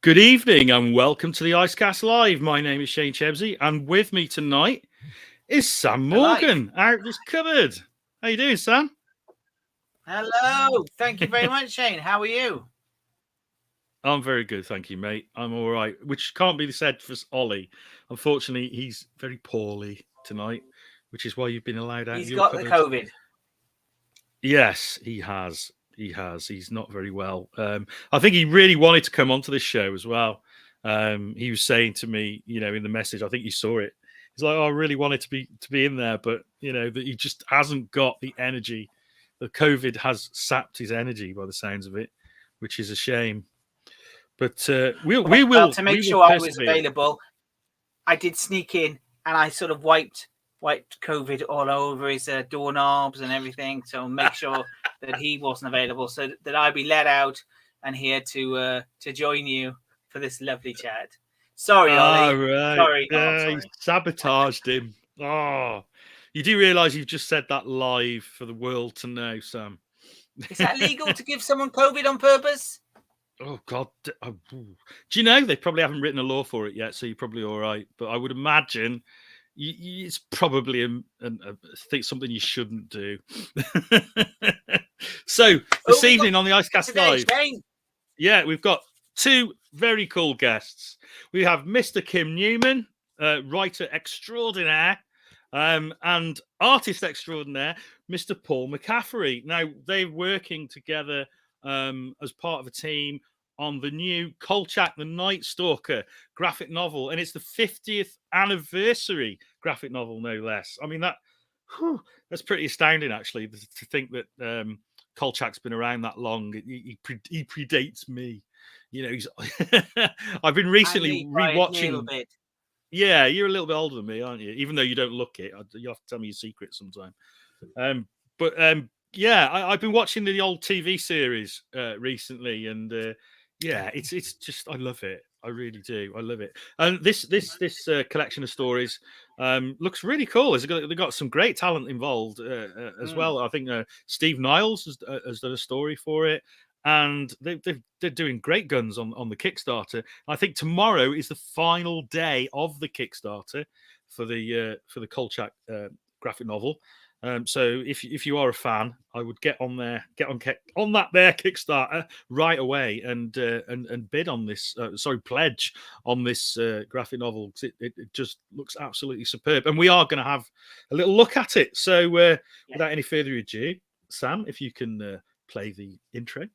Good evening and welcome to the Icecast Live. My name is Shane Chebsey and with me tonight is Sam Morgan out of this cupboard. How you doing, Sam? Hello. Thank you very much, Shane. How are you? I'm very good, thank you, mate. I'm all right, which can't be said for Ollie. Unfortunately, he's very poorly tonight, which is why you've been allowed out. He's got the COVID. Yes, he has. He's not very well. I think he really wanted to come onto this show as well. He was saying to me, in the message, I think you saw it. He's like, I really wanted to be in there, but that he just hasn't got the energy. The COVID has sapped his energy by the sounds of it, which is a shame. But we will to make sure I was available. I did sneak in and I sort of wiped COVID all over his doorknobs and everything, so make sure that he wasn't available, so that I'd be let out and here to join you for this lovely chat. Sorry, Ollie. Right. Sorry. You sabotaged him. Oh, you do realise you've just said that live for the world to know, Sam? Is that legal to give someone COVID on purpose? Oh God! Do you know they probably haven't written a law for it yet, so you're probably all right. But I would imagine it's probably something you shouldn't do. So this evening on the Icecast Live, yeah, we've got two very cool guests. We have Mr. Kim Newman, writer extraordinaire, and artist extraordinaire, Mr. Paul McCaffrey. Now they're working together as part of a team on the new Kolchak, the Nightstalker graphic novel, and it's the 50th anniversary graphic novel, no less. I mean, that's pretty astounding, actually, to think that Kolchak's been around that long. He predates me. He's I've been recently rewatching. Yeah, you're a little bit older than me, aren't you? Even though you don't look it, you have to tell me your secret sometime. Yeah, I've been watching the old TV series recently, and it's just I love it. I really do. I love it. And this collection of stories looks really cool. They've got some great talent involved as well. I think Steve Niles has done a story for it, and they're doing great guns on the Kickstarter. I think tomorrow is the final day of the Kickstarter for the Kolchak graphic novel. So if you are a fan, I would get on that Kickstarter right away and bid on this. Pledge on this graphic novel, because it just looks absolutely superb. And we are going to have a little look at it. So without any further ado, Sam, if you can play the intro.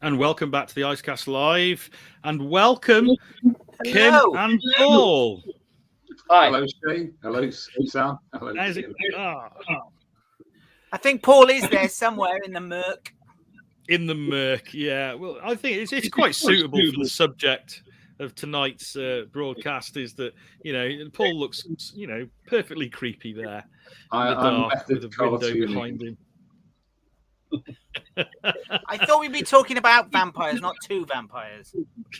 And welcome back to the Icecast Live, and welcome Kim and Paul. Hi. Hello, Shane. Hello, Sam. Hello. How's it? I think Paul is there somewhere in the murk. In the murk, yeah. Well, I think it's quite suitable for the subject of tonight's broadcast. Is that Paul looks perfectly creepy there in the dark with a window behind him. I thought we'd be talking about vampires, not two vampires.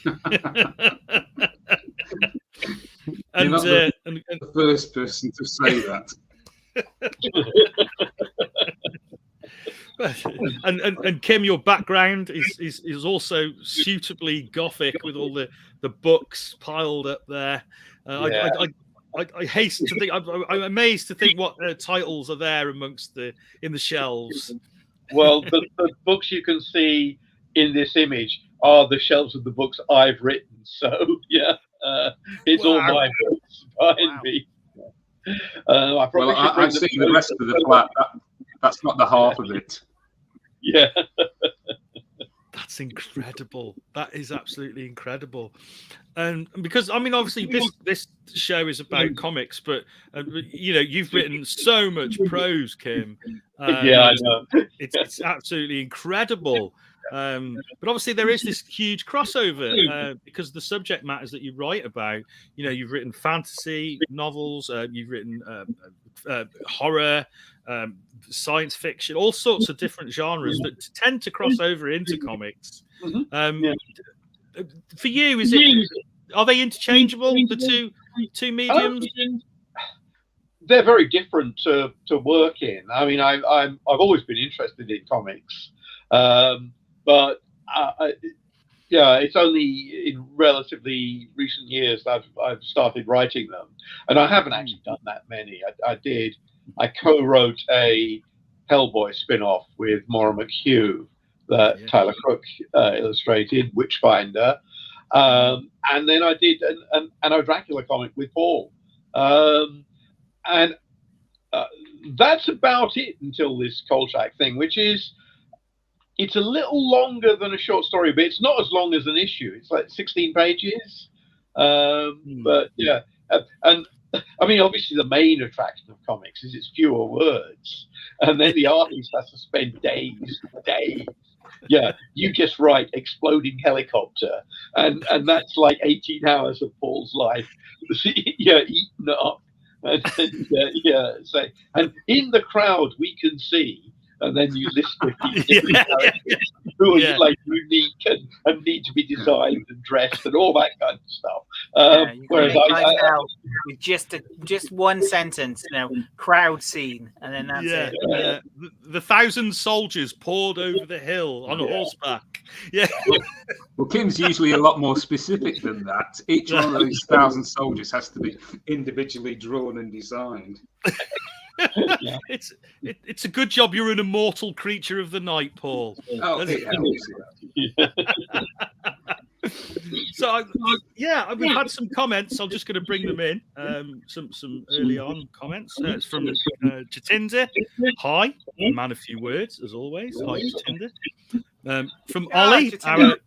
You're not the first person to say that. and Kim, your background is also suitably gothic with all the books piled up there. I hasten to think. I'm amazed to think what titles are there in the shelves. Well, the books you can see in this image are the shelves of the books I've written. So, yeah, it's all my books behind me. I've seen the rest of the flat. That's not the half of it. Yeah. That's incredible. That is absolutely incredible. And because, obviously, this show is about comics, but, you've written so much prose, Kim. Yeah, I know. It's absolutely incredible. But obviously there is this huge crossover because the subject matters that you write about. You know, you've written fantasy novels, you've written horror, science fiction, all sorts of different genres that tend to cross over into comics. For you, are they interchangeable, the two mediums? They're very different to work in. I mean, I've always been interested in comics, but it's only in relatively recent years that I've started writing them, and I haven't actually done that many. I co-wrote a Hellboy spin-off with Maura McHugh that Tyler Crook illustrated, Witchfinder, and then I did a Dracula comic with Paul. And that's about it until this Kolchak thing, which it's a little longer than a short story, but it's not as long as an issue. It's like 16 pages. But yeah, and I mean, obviously the main attraction of comics is it's fewer words, and then the artist has to spend days. Yeah, you just write exploding helicopter, and that's like 18 hours of Paul's life. Yeah, eaten up. And in the crowd we can see, and then you list 50 different characters who are like unique and need to be designed and dressed and all that kind of stuff. Whereas with just one sentence, crowd scene, and then that's it. Yeah. The 1,000 soldiers poured over the hill on horseback. Yeah. Well, Kim's usually a lot more specific than that. Each one of those 1,000 soldiers has to be individually drawn and designed. It's a good job you're an immortal creature of the night, Paul. Oh, So we've had some comments. I'm just going to bring them in. Some early on comments. It's from Jatinder. Hi, man of few words as always. Hi, Jatinder. From Ollie, our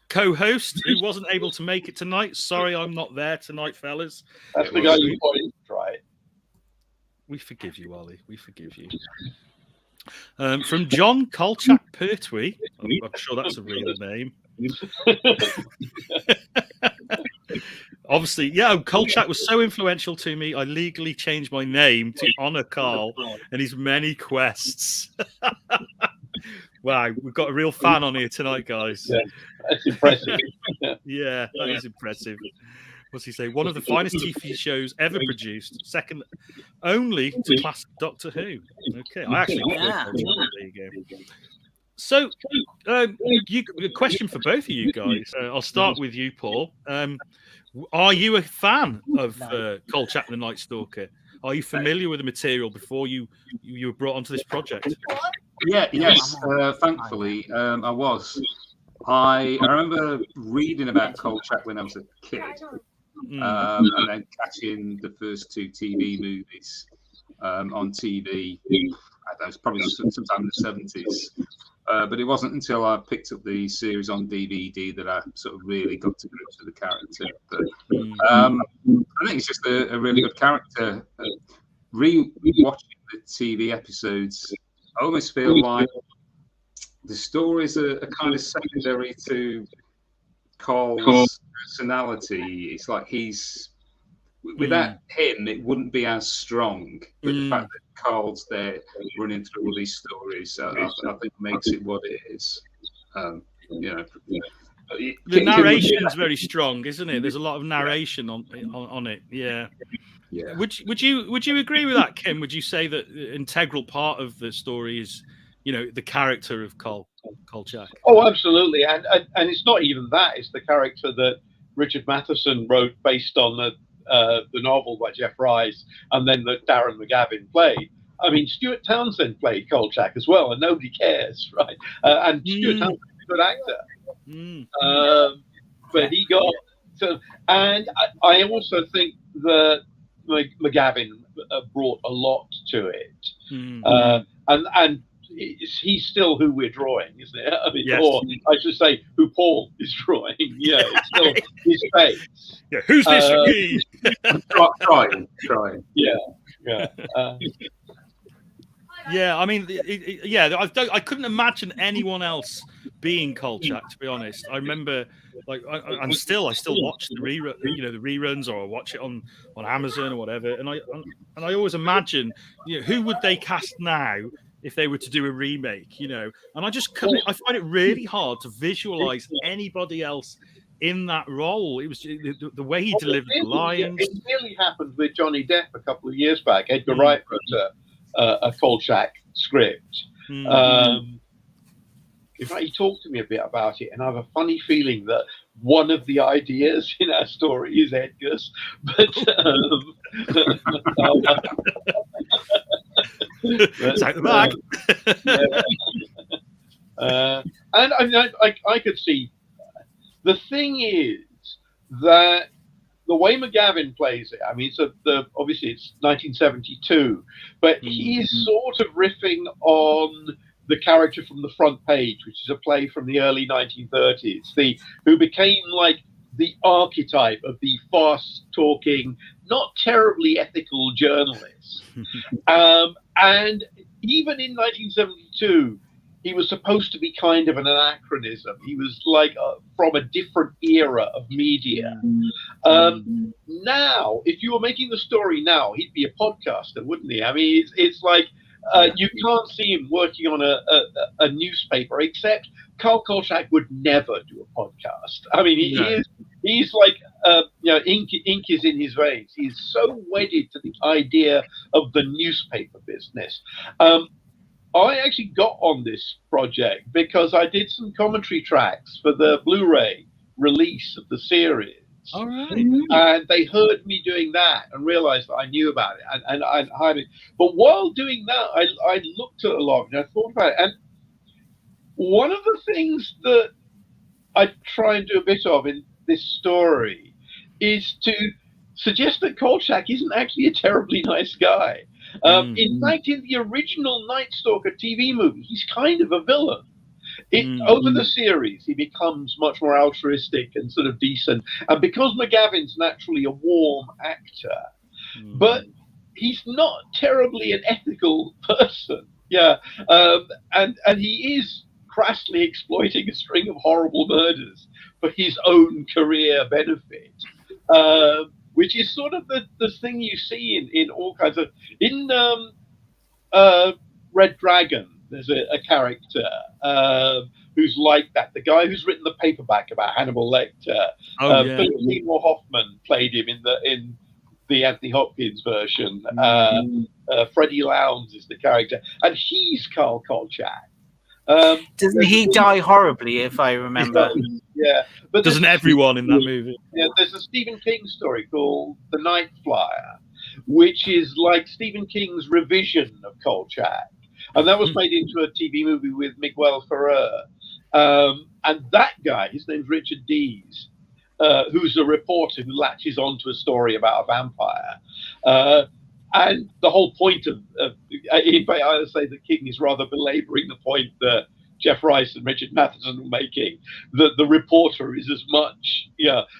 co-host, who wasn't able to make it tonight. Sorry, I'm not there tonight, fellas. That's the guy you wanted, right? We forgive you, Ollie. We forgive you. From John Kolchak Pertwee. I'm sure that's a real name. Obviously, Kolchak was so influential to me, I legally changed my name to honor Carl and his many quests. Wow, we've got a real fan on here tonight, guys. Yeah, that's impressive. Yeah, that is impressive. What's he say? One of the finest TV shows ever produced, second only to classic Doctor Who. Okay, I actually there you go. So, a question for both of you guys. I'll start with you, Paul. Are you a fan of Kolchak the Nightstalker? Are you familiar with the material before you were brought onto this project? Yes. Thankfully, I was. I remember reading about Kolchak when I was a kid. And then catching the first two TV movies on TV. That was probably sometime in the 70s. But it wasn't until I picked up the series on DVD that I sort of really got to grips with the character. But I think it's just a really good character. Re-watching the TV episodes, I almost feel like the stories are kind of secondary to Carl's personality. It's like without him, it wouldn't be as strong. But the fact that Carl's there running through all these stories, I think makes it what it is. The narration is very strong, isn't it? There's a lot of narration on it. Yeah. Would you agree with that, Kim? Would you say that the integral part of the story is, the character of Kolchak? Oh, absolutely, and it's not even that. It's the character that Richard Matheson wrote based on the novel by Jeff Rice, and then that Darren McGavin played. I mean, Stuart Townsend played Kolchak as well, and nobody cares, right? And Stuart Townsend is a good actor. But he got so, and I also think that McGavin brought a lot to it, and he's still who we're drawing, isn't it? I mean, or I should say, who Paul is drawing. Yeah, it's still his face. Yeah, who's this? Trying. Yeah, I mean, I couldn't imagine anyone else being Kolchak, to be honest. I remember, like, I still watch the reruns, or I watch it on Amazon or whatever. And I always imagine, who would they cast now if they were to do a remake, And I just couldn't. I find it really hard to visualize anybody else in that role. It was the way he delivered the lines. It nearly happened with Johnny Depp a couple of years back. Edgar Wright wrote a Kolchak script. In fact, he talked to me a bit about it, and I have a funny feeling that one of the ideas in our story is Edgar's. But it's out the bag. And I could see. The thing is that the way McGavin plays it, I mean, obviously it's 1972, but he's sort of riffing on the character from The Front Page, which is a play from the early 1930s, who became like the archetype of the fast-talking, not terribly ethical journalist. And even in 1972, he was supposed to be kind of an anachronism. He was like from a different era of media. Now, if you were making the story now, he'd be a podcaster, wouldn't he? I mean, it's like you can't see him working on a newspaper, except Carl Kolchak would never do a podcast. I mean, he's like, ink is in his veins. He's so wedded to the idea of the newspaper business. I actually got on this project because I did some commentary tracks for the Blu-ray release of the series. All right. And they heard me doing that and realized that I knew about it. And I hired it. But while doing that, I looked at a lot and I thought about it. And one of the things that I try and do a bit of in this story is to suggest that Kolchak isn't actually a terribly nice guy. In fact, in the original Nightstalker TV movie, he's kind of a villain. Over the series, he becomes much more altruistic and sort of decent. And because McGavin's naturally a warm actor, but he's not terribly an ethical person. And he is crassly exploiting a string of horrible murders for his own career benefit. Which is sort of the thing you see in all kinds of... In Red Dragon, there's a character who's like that. The guy who's written the paperback about Hannibal Lecter. Philip Seymour Hoffman played him in the Anthony Hopkins version. Freddie Lowndes is the character. And he's Carl Kolchak. Doesn't he die horribly, if I remember? But doesn't everyone in that movie? Yeah, there's a Stephen King story called The Night Flyer, which is like Stephen King's revision of Kolchak, and that was made into a TV movie with Miguel Ferrer. And that guy, his name's Richard Dees, who's a reporter who latches onto a story about a vampire. And the whole point of in fact, I would say that King is rather belaboring the point that Jeff Rice and Richard Matheson were making, that the reporter is as much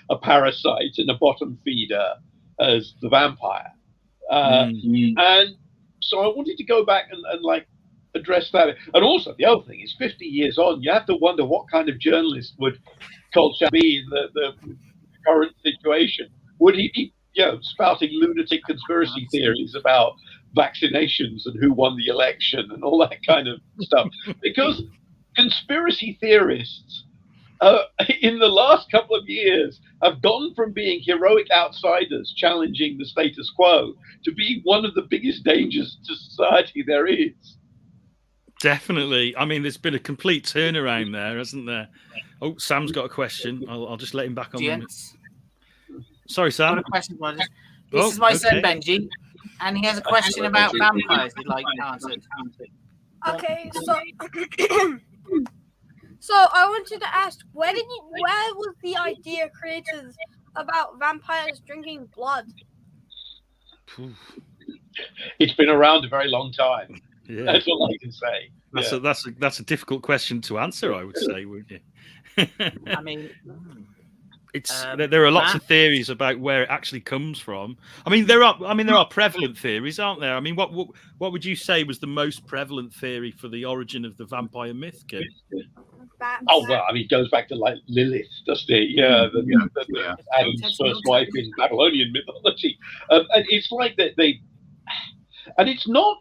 a parasite and a bottom feeder as the vampire. And so I wanted to go back and like address that. And also the other thing is 50 years on, you have to wonder what kind of journalist would Kolchak be in the current situation. Would he be spouting lunatic conspiracy theories about vaccinations and who won the election and all that kind of stuff? Because conspiracy theorists in the last couple of years have gone from being heroic outsiders challenging the status quo to being one of the biggest dangers to society there is. Definitely. I mean, there's been a complete turnaround there, hasn't there? Oh, Sam's got a question. I'll just let him back on. Sorry, Sam. This is my son Benji, and he has a question about vampires he'd like answered. Okay, so I wanted to ask, where was the idea created about vampires drinking blood? It's been around a very long time. Yeah. That's all I can say. That's a difficult question to answer, I would say, wouldn't you? I mean, there are lots of theories about where it actually comes from. I mean, there are prevalent theories, aren't there? I mean, what would you say was the most prevalent theory for the origin of the vampire myth, Kim? Oh well, I mean, it goes back to like Lilith, doesn't it? Yeah, Adam's first wife in Babylonian mythology, and it's like that and it's not.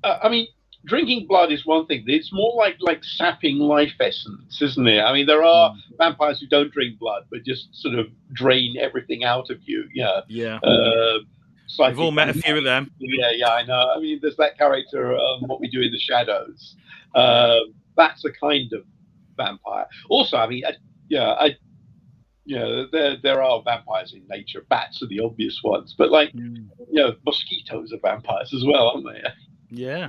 I mean, drinking blood is one thing. It's more like sapping life essence, isn't it? I mean, there are vampires who don't drink blood, but just sort of drain everything out of you. Yeah. Yeah. We've all met a few of them. Yeah, I know. I mean, there's that character, What We Do in the Shadows. That's a kind of vampire. Also, I mean, there are vampires in nature. Bats are the obvious ones, but mosquitoes are vampires as well, aren't they? Yeah.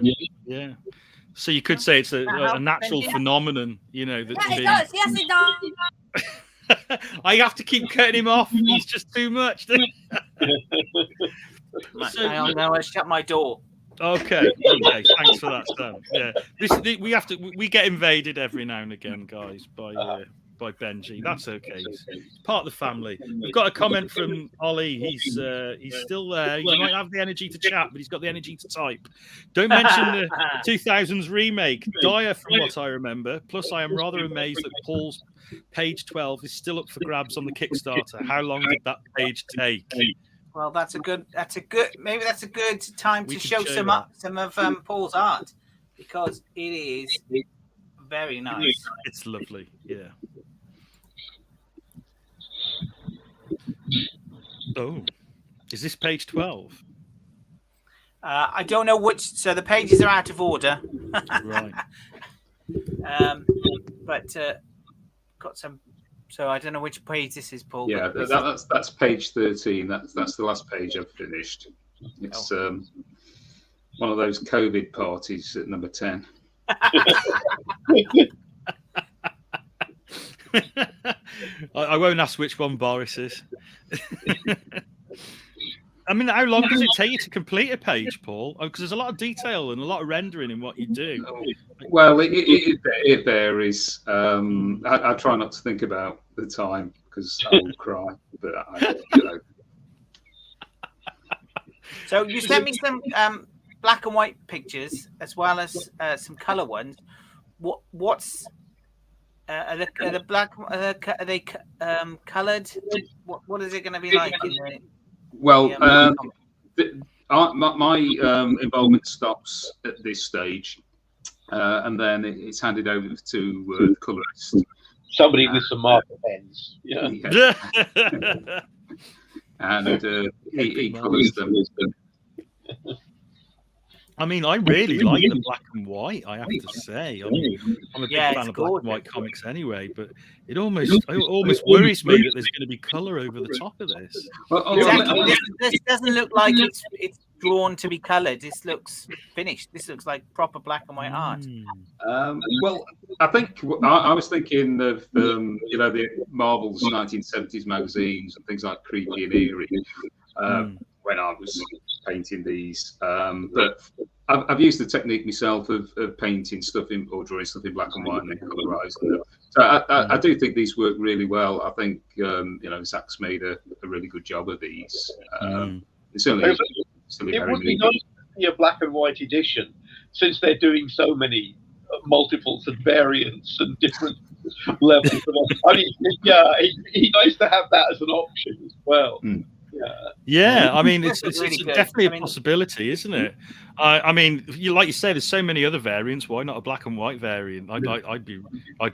So you could say it's a natural phenomenon, that's it does. Yes, it does. I have to keep cutting him off. He's just too much. I know. I shut my door. Okay. Thanks for that, Sam. Yeah, we get invaded every now and again, guys, by Benji. That's okay. He's part of the family. We've got a comment from Ollie. He's still there. He might have the energy to chat, but he's got the energy to type. Don't mention the 2000s remake. Dire, from what I remember. Plus, I am rather amazed that Paul's page 12 is still up for grabs on the Kickstarter. How long did that page take? Well, maybe that's a good time to show some of Paul's art, because it is very nice. It's lovely. Yeah. Oh, is this page 12? I don't know which. So the pages are out of order. Right. But got some. So I don't know which page this is, Paul. Yeah, that's page 13. That's the last page I've finished. It's one of those COVID parties at number 10. I won't ask which one Boris is. I mean, how long does it take you to complete a page, Paul? Because there's a lot of detail and a lot of rendering in what you do. Well, it varies. I try not to think about the time because I will cry. But So you sent me some black and white pictures as well as some color ones. What's are the black? Are they colored? What is it going to be like? My involvement stops at this stage, and then it's handed over to the colorist. Somebody with some marker pens. Yeah. And he colors them. I mean, I really like the black and white, I have to say. I'm a big fan of black and white comics anyway, but it almost worries me that there's going to be colour over the top of this. Exactly. This doesn't look like it's drawn to be coloured. This looks finished. This looks like proper black and white art. Well, I think I was thinking of the Marvel's 1970s magazines and things like Creepy and Eerie. When I was painting these, but I've used the technique myself of painting stuff or drawing stuff in black and white and then colorizing them. So I do think these work really well. I think Zach's made a really good job of these. It would be nice to see a black and white edition, since they're doing so many multiples and variants and different levels. I mean, it'd be nice to have that as an option as well. Yeah, I mean, it's definitely a possibility, isn't it? I mean, like you say, there's so many other variants. Why not a black and white variant? I'd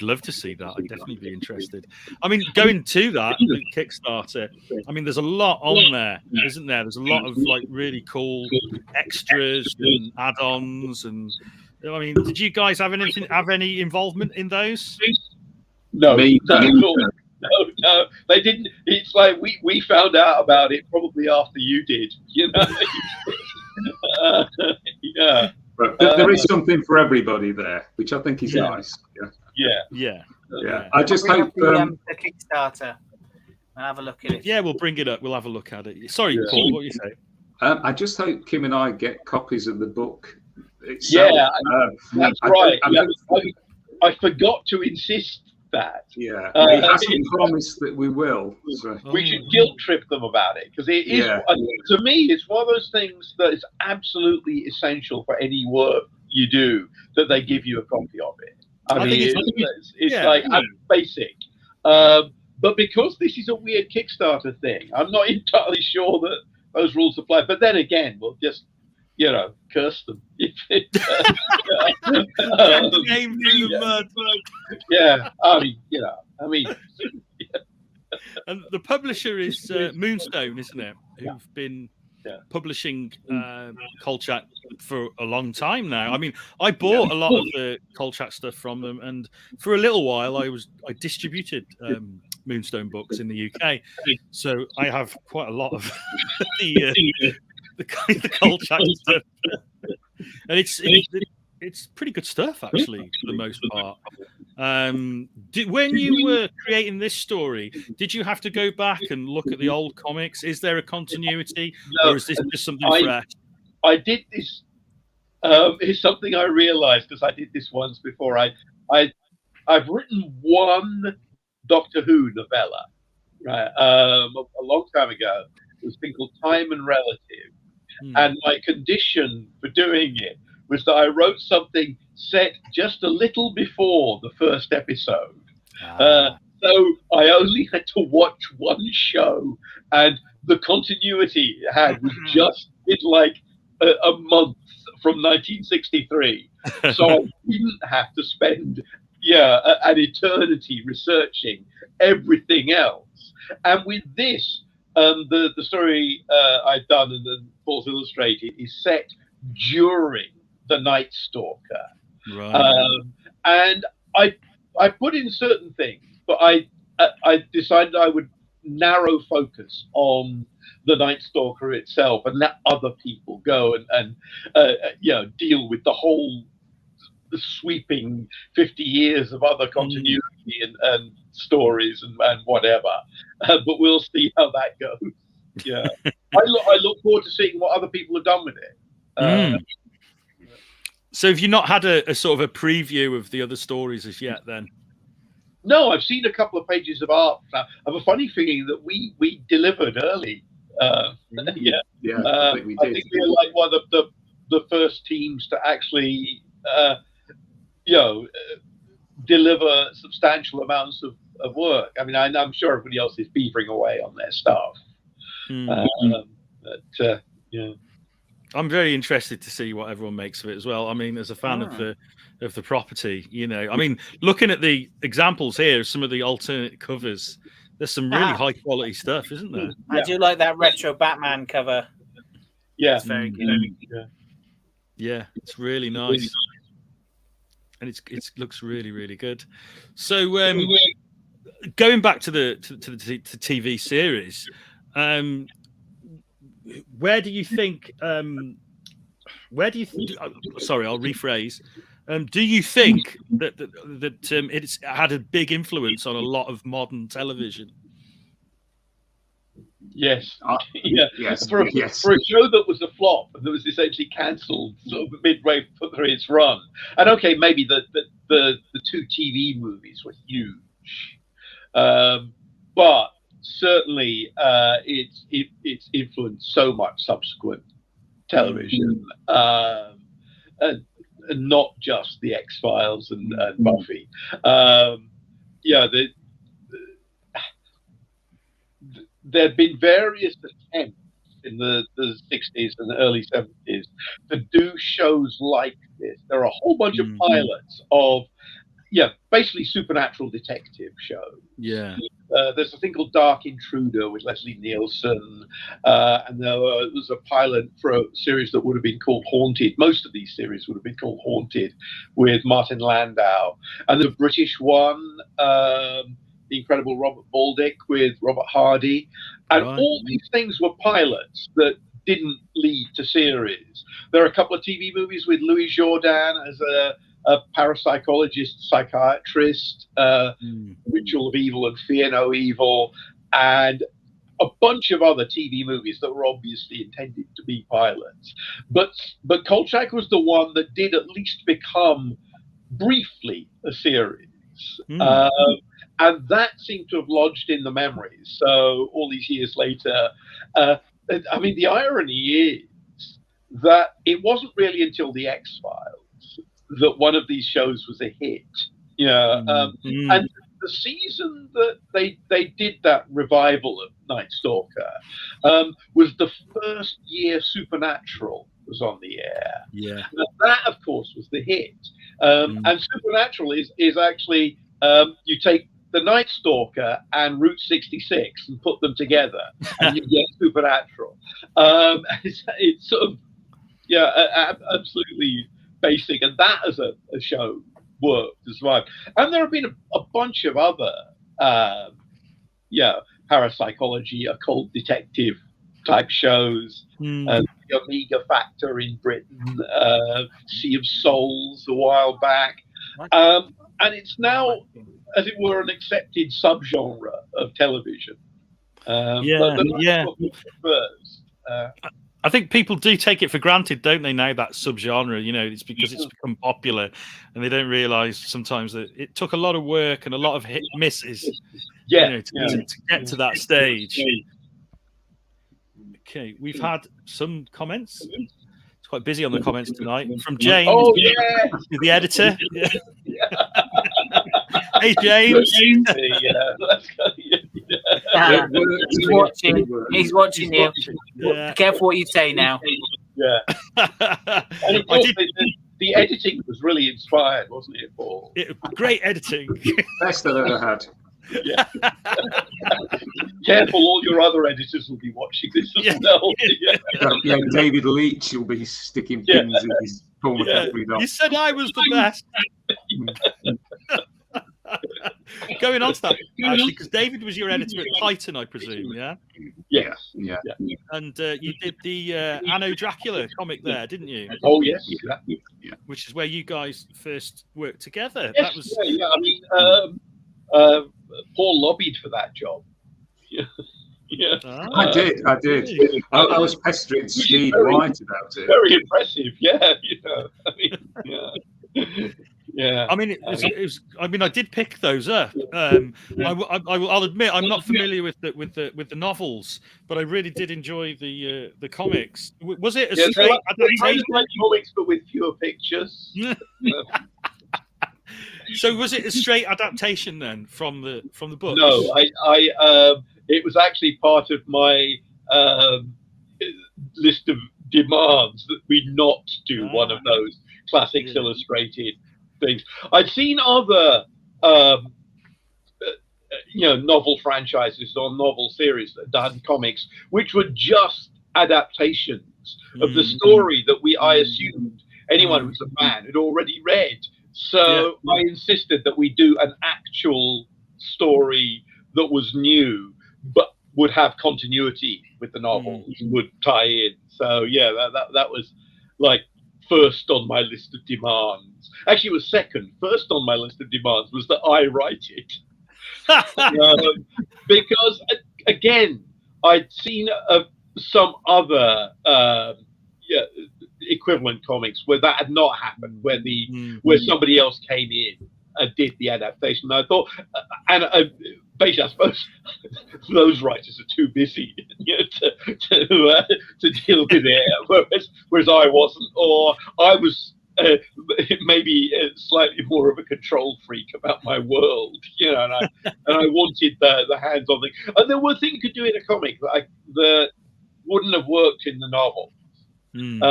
love to see that. I'd definitely be interested. I mean, going to that Kickstarter, I mean, there's a lot on there, isn't there? There's a lot of like really cool extras and add-ons, and I mean, did you guys have any involvement in those? No, No, they didn't. It's like we found out about it probably after you did, Yeah. But there is something for everybody there, which I think is nice. Yeah. I just hope the Kickstarter. I'll have a look at it. Yeah, we'll bring it up. We'll have a look at it. Sorry, Paul, what were you saying? I just hope Kim and I get copies of the book itself. Yeah, that's right. I forgot to insist that. He hasn't promised that we will. So. We should guilt trip them about it, because it is, to me, it's one of those things that is absolutely essential for any work you do, that they give you a copy of it. I mean, it's like basic. But because this is a weird Kickstarter thing, I'm not entirely sure that those rules apply. But then again, we'll just, curse them. Name through the mud. Yeah, I mean. And the publisher is Moonstone, isn't it? Who've been publishing Kolchak for a long time now. I mean, I bought a lot of the Kolchak stuff from them, and for a little while I distributed Moonstone books in the UK, so I have quite a lot of the Kolchak stuff, and it's pretty good stuff actually for the most part. When you were creating this story, did you have to go back and look at the old comics? Is there a continuity, or is this just something fresh? I did this. It's something I realized because I did this once before. I've written one Doctor Who novella, right? A long time ago. It was a thing called Time and Relative, and my condition for doing it was that I wrote something set just a little before the first episode. So I only had to watch one show, and the continuity it had was just in like a month from 1963. So I didn't have to spend an eternity researching everything else. And with this, the story I've done and then Falls Illustrated is set during the Nightstalker. Right. And I put in certain things, but I decided I would narrow focus on the Nightstalker itself and let other people go and deal with the whole sweeping 50 years of other continuity and stories and whatever. But we'll see how that goes. Yeah, I look forward to seeing what other people have done with it. So have you not had a sort of a preview of the other stories as yet then? No, I've seen a couple of pages of art. I have a funny feeling that we delivered early. I think we did. I think we were like one of the first teams to actually deliver substantial amounts of work. I mean, I'm sure everybody else is beavering away on their stuff. I'm very interested to see what everyone makes of it as well. I mean, as a fan of the property, I mean, looking at the examples here, some of the alternate covers, there's some really high quality stuff, isn't there? I do like that retro Batman cover. Yeah, it's very good. Yeah, it's really nice, and it looks really, really good. So, going back to the TV series, where do you think? Sorry, I'll rephrase. Do you think that it's had a big influence on a lot of modern television? Yes. Yes. For a show that was a flop and that was essentially cancelled sort of midway through its run, and okay, maybe the two TV movies were huge, but certainly it's influenced so much subsequent television, and not just the X-Files and Buffy. There have been various attempts in the 60s and the early 70s to do shows like this. There are a whole bunch of pilots of basically supernatural detective shows. Yeah. There's a thing called Dark Intruder with Leslie Nielsen, and there was a pilot for a series that would have been called Haunted. Most of these series would have been called Haunted, with Martin Landau. And the British one, the incredible Robert Baldick with Robert Hardy. And all these things were pilots that didn't lead to series. There are a couple of TV movies with Louis Jourdan as a parapsychologist, psychiatrist, Ritual of Evil and Fear No Evil, and a bunch of other TV movies that were obviously intended to be pilots. But Kolchak was the one that did at least become briefly a series. And that seemed to have lodged in the memories. So all these years later, I mean, the irony is that it wasn't really until the X-Files that one of these shows was a hit. And the season that they did that revival of Nightstalker was the first year Supernatural was on the air. Yeah. Now, that, of course, was the hit. And Supernatural is actually, you take the Nightstalker and Route 66 and put them together, and you get Supernatural. It's sort of, absolutely basic. And that as a show worked as well. And there have been a bunch of other, parapsychology, occult detective type shows. The Omega Factor in Britain, Sea of Souls a while back. And it's now, as it were, an accepted subgenre of television. I think people do take it for granted, don't they, now, that subgenre? It's because it's become popular, and they don't realise sometimes that it took a lot of work and a lot of hit misses to get to that stage. Okay, we've had some comments. It's quite busy on the comments tonight. From James, the editor. Hey, James. He's watching you. Yeah. Be careful what you say now. Yeah. And of course, the editing was really inspired, wasn't it, Paul? Great editing. Best I've ever had. Yeah. Careful, all your other editors will be watching this as well. Yeah, David Leitch will be sticking pins in his Paul McCaffrey doll. You said I was the best. Going on to that, actually, because David was your editor at Titan, I presume, yeah? Yeah. And you did the Anno Dracula comic there, didn't you? Oh, yes. Yeah. Which is where you guys first worked together. Yes, That was... I mean, Paul lobbied for that job. Yeah. I did. I was pestering Steve White about it. Very impressive, Yeah. I mean, it was. I mean, I did pick those up. I'll admit I'm not familiar with the novels, but I really did enjoy the comics. Was it a straight adaptation? Like comics, but with fewer pictures. So was it a straight adaptation then from the book? No, it was actually part of my list of demands that we not do one of those classics illustrated things. I'd seen other novel franchises or novel series that done comics which were just adaptations of the story that I assumed anyone who's a fan had already read. So I insisted that we do an actual story that was new but would have continuity with the novels, would tie in. So that was like first on my list of demands. Actually, it was second. First on my list of demands was that I write it. Because, again, I'd seen some other equivalent comics where that had not happened, where somebody else came in and did the adaptation. And I thought, basically, I suppose those writers are too busy to deal with it, whereas I wasn't, or I was maybe slightly more of a control freak about my world, and I wanted the hands-on thing. And there were things you could do in a comic that wouldn't have worked in the novel. And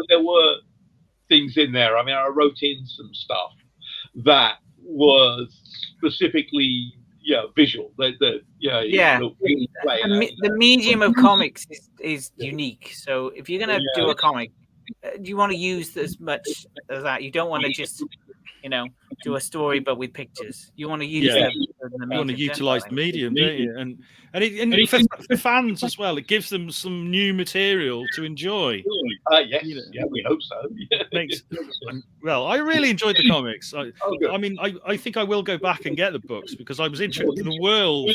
there were things in there. I mean, I wrote in some stuff that was specifically visual. The medium of comics is unique. So if you're going to do a comic, you want to use as much as that. You don't want to just do a story but with pictures. You want to use the medium. You want to utilize the medium, don't you? And for fans as well, it gives them some new material to enjoy. Yes, we hope so. Well, I really enjoyed the comics. I mean, I think I will go back and get the books because I was interested in the world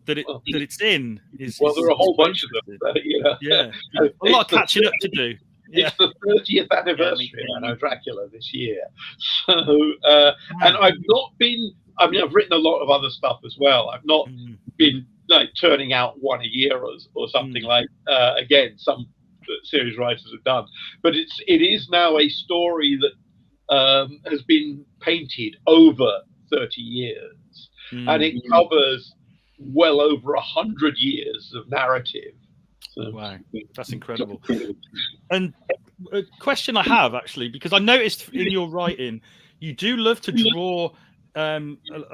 that it's in. There are a whole bunch of them. A lot of catching up to do. It's the 30th anniversary of Dracula this year. So, and I've not been, I've written a lot of other stuff as well. I've not been like turning out one a year or something like, again, some series writers have done. But it is now a story that has been painted over 30 years, and it covers well over 100 years of narrative. So, wow, that's incredible. And a question I have, actually, because I noticed in your writing, you do love to draw a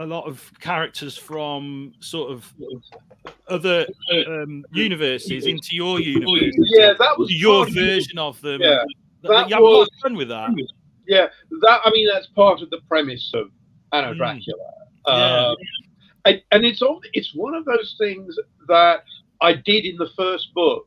lot of characters from sort of other universes into your universe. Yeah, that was your version of them. Yeah, that you have a lot of fun with that. Yeah, that's part of the premise of Anno Dracula. And it's one of those things that I did in the first book,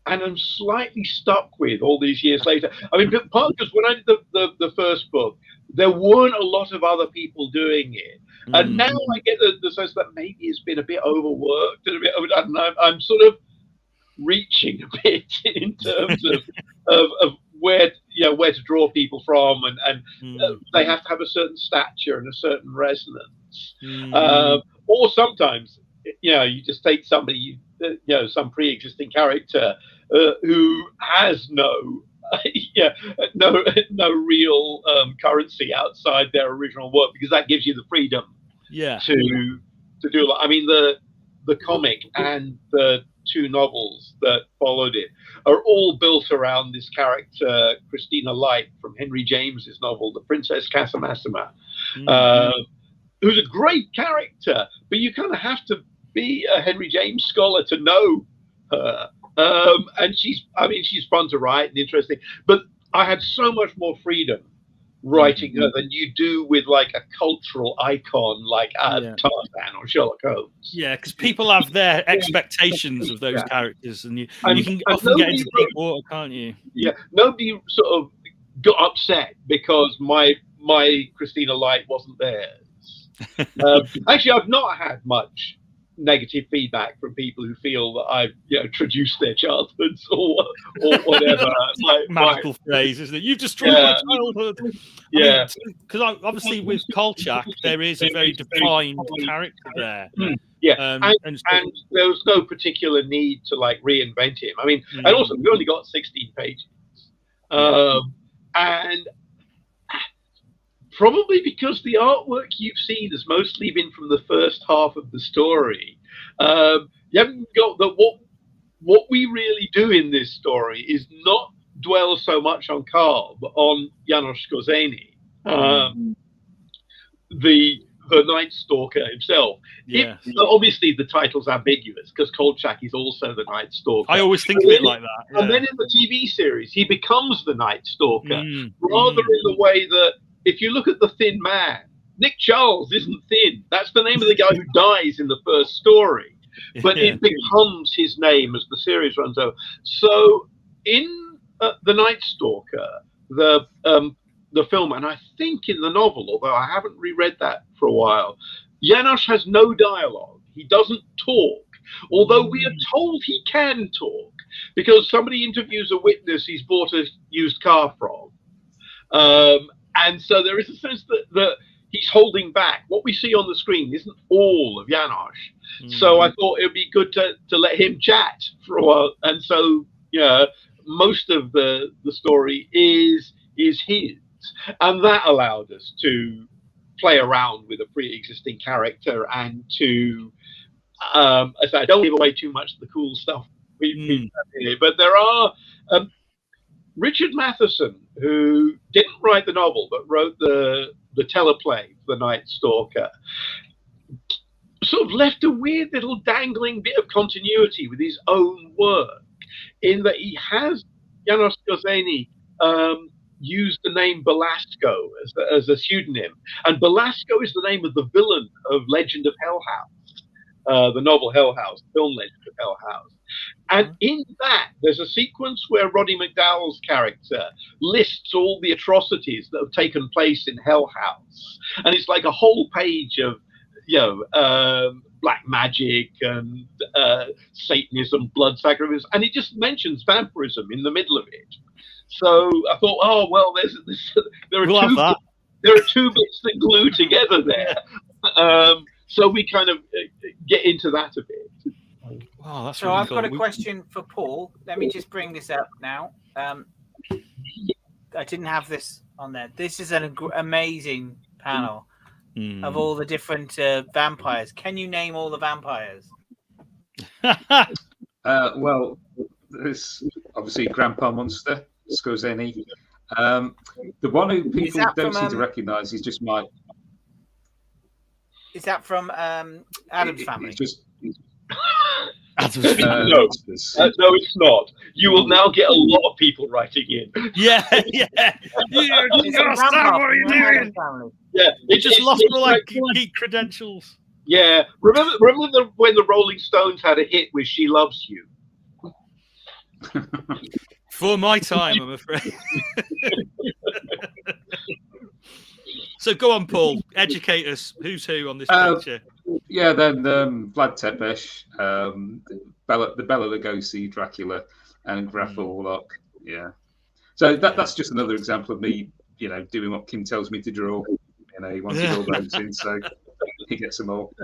and I'm slightly stuck with all these years later. I mean, part because when I did the first book, there weren't a lot of other people doing it, and now I get the sense that maybe it's been a bit overworked and a bit overdone. I'm sort of reaching a bit in terms of where to draw people from, and they have to have a certain stature and a certain resonance. Or sometimes, you just take somebody, some pre-existing character who has no real currency outside their original work, because that gives you the freedom to do. I mean, the comic and the 2 novels that followed it are all built around this character, Christina Light, from Henry James's novel, The Princess Massima, who's a great character, but you kind of have to be a Henry James scholar to know her. And she's fun to write and interesting, but I had so much more freedom writing her than you do with like a cultural icon like Tarzan or Sherlock Holmes. Yeah, because people have their expectations of those characters, and you can often get into deep water, can't you? Yeah, nobody sort of got upset because my Christina Light wasn't theirs. Actually, I've not had much negative feedback from people who feel that I've traduced their childhoods or whatever. Like magical phrase, isn't it? You've destroyed my childhood. Yeah, because obviously with Kolchak there is a very defined character there. And there was no particular need to like reinvent him. I mean, and also we only got 16 pages, and probably because the artwork you've seen has mostly been from the first half of the story. You haven't got what we really do in this story is not dwell so much on Karl, but on Janos Skorzeny, her Nightstalker himself. Obviously, the title's ambiguous because Kolchak is also the Nightstalker. I always think of it like that. Yeah. And then in the TV series, he becomes the Nightstalker, rather in the way that, if you look at The Thin Man, Nick Charles isn't thin. That's the name of the guy who dies in the first story. But it becomes his name as the series runs over. So in The Nightstalker, the film, and I think in the novel, although I haven't reread that for a while, Janos has no dialogue. He doesn't talk, although we are told he can talk, because somebody interviews a witness he's bought a used car from. And so there is a sense that he's holding back. What we see on the screen isn't all of Janos. So I thought it would be good to let him chat for a while. And so, most of the story is his. And that allowed us to play around with a pre-existing character and to, as I don't give away too much of the cool stuff but there are... Richard Matheson, who didn't write the novel but wrote the teleplay for The Nightstalker, sort of left a weird little dangling bit of continuity with his own work, in that he has Janos Skorzeny use the name Belasco as a pseudonym, and Belasco is the name of the villain of Legend of Hell House, the novel Hell House, film Legend of Hell House. And in that, there's a sequence where Roddy McDowall's character lists all the atrocities that have taken place in Hell House. And it's like a whole page of, black magic and Satanism, blood sacrifice. And it just mentions vampirism in the middle of it. So I thought, oh, well, there are two bits that glue together there. So we kind of get into that a bit. Wow, that's so really I've cool. got a question for Paul. Let me just bring this up now. I didn't have this on there. This is an amazing panel of all the different vampires. Can you name all the vampires? Well, there's obviously Grandpa Monster, Skozeni. The one who people don't seem to recognise is just Mike. Is that from Adam's Family? It's just Adam's Family. No, it's not. You will now get a lot of people writing in. Yeah. You understand what you're doing. Yeah, It just lost all like geek credentials. Yeah, remember when the Rolling Stones had a hit with "She Loves You"? For my time, I'm afraid. So go on, Paul. Educate us. Who's who on this picture? Yeah, then Vlad Tepes, the Bela Lugosi, Dracula, and Graf Orlok. Yeah. So that's just another example of me, doing what Kim tells me to draw. He wanted all those in, so he gets them all.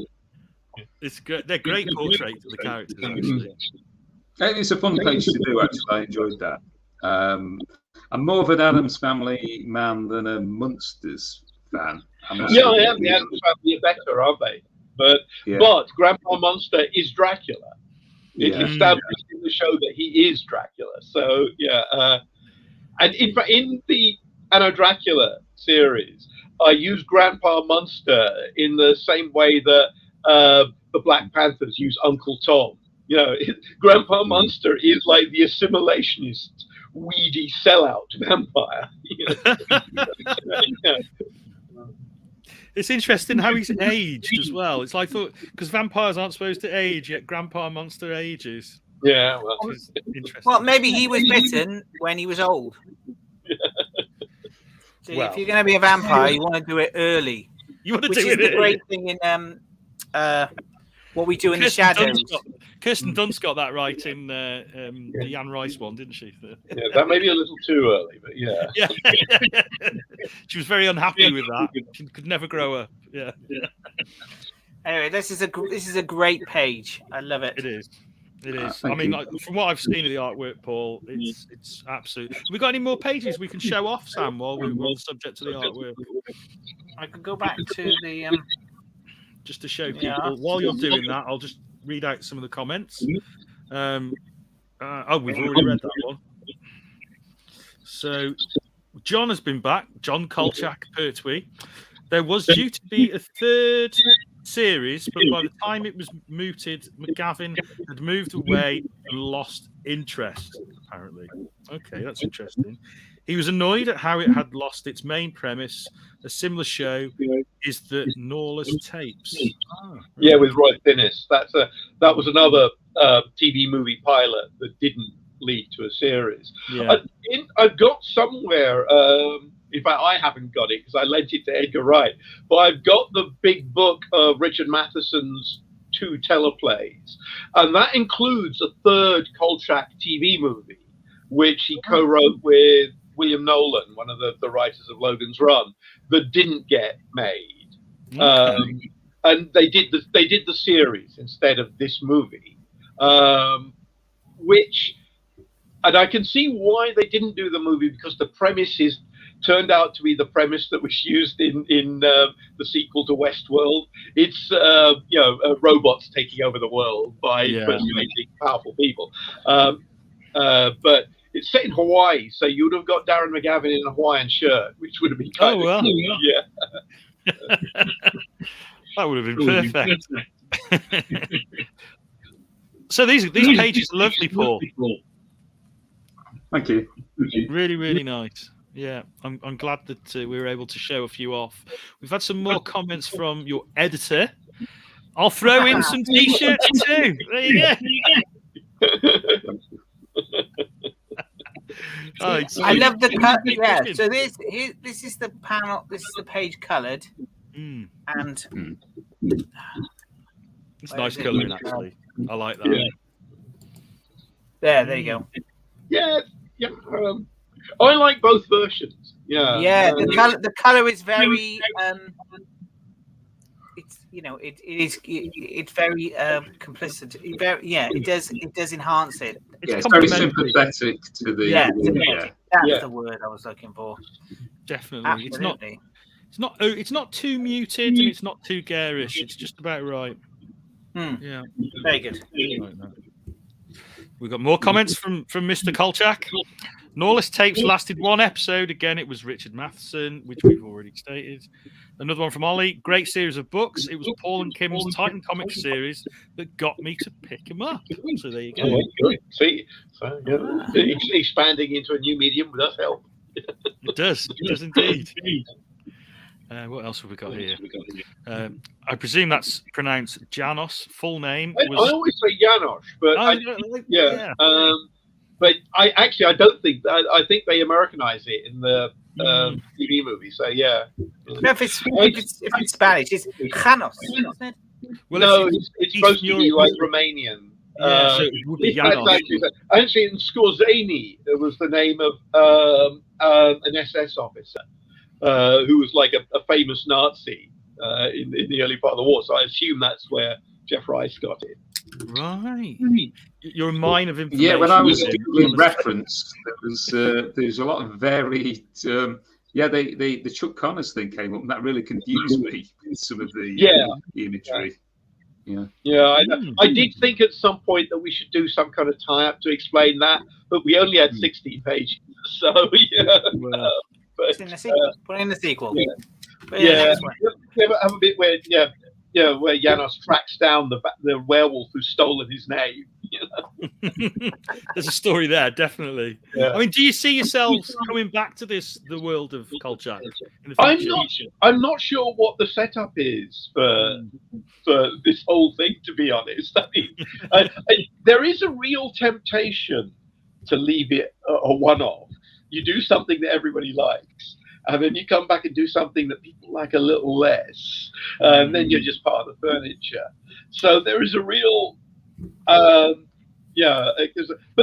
It's good. They're great portraits of the characters, actually. It's a fun page to do, actually. I enjoyed that. I'm more of an Addams Family man than a Munsters fan. I am. The Addams Family are better, aren't they? But Grandpa Monster is Dracula. It's established in the show that he is Dracula. So and in the Anno Dracula series, I use Grandpa Monster in the same way that the Black Panthers use Uncle Tom. Grandpa Monster is like the assimilationist, weedy sellout vampire. It's interesting how he's aged as well. It's like because vampires aren't supposed to age, yet Grandpa Monster ages. Yeah, well, interesting. Well, maybe he was bitten when he was old. So if you're going to be a vampire, you want to do it early. You want to which do is it the early. great thing in What We Do in the Shadows. Kirsten Dunst got that right in the Jan Rice one, didn't she? Yeah, that may be a little too early, but yeah. She was very unhappy with that. She could never grow up. Yeah. Anyway, this is a great page. I love it. It is. It is. I mean, from what I've seen of the artwork, Paul, it's absolute. Have we got any more pages we can show off, Sam, while we're on the subject of the artwork? I could go back to the just to show people. While you're doing that, I'll just read out some of the comments. We've already read that one. So John has been back. John Kolchak, Pertwee. There was due to be a third series, but by the time it was mooted, McGavin had moved away and lost interest, apparently. Okay, that's interesting. He was annoyed at how it had lost its main premise. A similar show is the Norless Tapes. Yeah, with Roy Finnis. That was another TV movie pilot that didn't lead to a series. Yeah. I've got somewhere, in fact, I haven't got it because I lent it to Edgar Wright, but I've got the big book of Richard Matheson's 2 teleplays, and that includes a third Kolchak TV movie, which he co-wrote with William Nolan, one of the writers of Logan's Run, that didn't get made. Okay. And they did the series instead of this movie, which, and I can see why they didn't do the movie, because the premise turned out to be the premise that was used in the sequel to Westworld. It's robots taking over the world by impersonating powerful people. But it's set in Hawaii, so you would have got Darren McGavin in a Hawaiian shirt, which would have been kind of cool. Yeah. That would have been perfect. So these pages are lovely, Paul. Thank you. Really, really nice. Yeah, I'm glad that we were able to show a few off. We've had some more comments from your editor. I'll throw in some T-shirts too. There you go. I love the cut. Yeah. So this is the panel. This is the page coloured, and it's nice colouring actually. I like that. Yeah. There you go. Yeah. I like both versions. Yeah. Yeah. The colour is very. It's very complicit. It does enhance it. It's very sympathetic to the. That's the word I was looking for. Definitely. Absolutely. It's not too muted and it's not too garish. It's just about right. Yeah. Very good. Like that. We've got more comments from Mr. Kolchak. Norless Tapes lasted one episode. Again, it was Richard Matheson, which we've already stated. Another one from Ollie. Great series of books. It was Paul and Kim's Titan Comics series that got me to pick him up. So there you go. Oh, good. See, so expanding into a new medium does help. It does. It does indeed. What else have we got here? I presume that's pronounced Janos. Full name was... I always say Janosch, but but I don't think that. I think they Americanize it in the TV movie. So yeah. No, if it's Spanish, it's Janos, isn't it? Well, no, it's supposed to be like Romanian. So it would be Janos. Actually, in Scorzani, it was the name of an SS officer who was like a famous Nazi in the early part of the war. So I assume that's where Jeff Rice got it. Right. You're a mine of information. Yeah, when I was doing reference, there was a lot of varied. The Chuck Connors thing came up, and that really confused me. Some of the imagery. I did think at some point that we should do some kind of tie-up to explain that, but we only had 16 pages, so Put in the sequel. Put in the sequel. Have a bit where where Janos tracks down the werewolf who's stolen his name. There's a story there, definitely. Yeah. I mean, do you see yourselves coming back to the world of Kolchak? I'm not sure what the setup is for this whole thing, to be honest. I mean, there is a real temptation to leave it a one-off. You do something that everybody likes, and then you come back and do something that people like a little less, and then you're just part of the furniture. So there is a real, but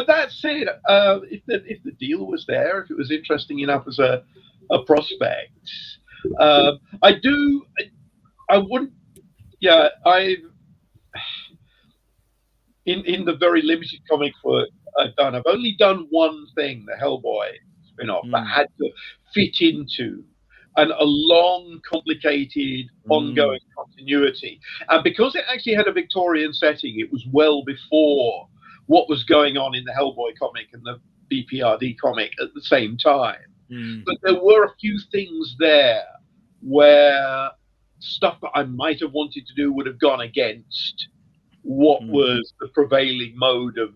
that said, if the deal was there, if it was interesting enough as a prospect, in the very limited comic work I've only done one thing, the Hellboy spin-off, that had to fit into a long, complicated, ongoing continuity. And because it actually had a Victorian setting, it was well before what was going on in the Hellboy comic and the BPRD comic at the same time. But there were a few things there where stuff that I might have wanted to do would have gone against what was the prevailing mode of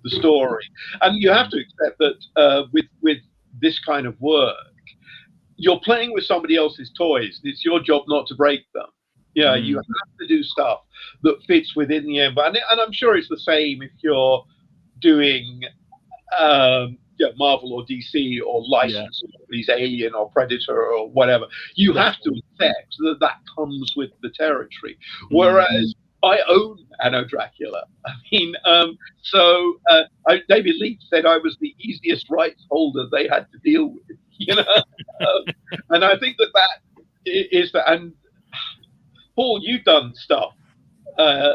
the story. And you have to accept that with this kind of work, you're playing with somebody else's toys. It's your job not to break them. Yeah, you have to do stuff that fits within the environment. And I'm sure it's the same if you're doing Marvel or DC or license these Alien or Predator or whatever. You have to accept that comes with the territory. Whereas I own Anno Dracula. I mean, David Leitch said I was the easiest rights holder they had to deal with, and I think that is that. And Paul, you've done stuff.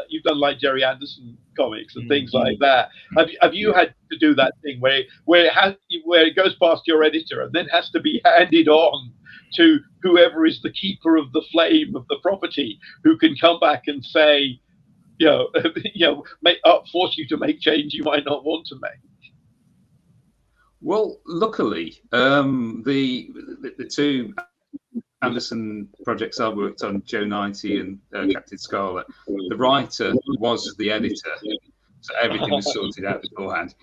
You've done like Jerry Anderson comics and things like that. Have you had to do that thing where it goes past your editor and then has to be handed on to whoever is the keeper of the flame of the property, who can come back and say, force you to make change you might not want to make? Well, luckily, the two Anderson projects I worked on, Joe 90 and Captain Scarlet, the writer was the editor, so everything was sorted out beforehand.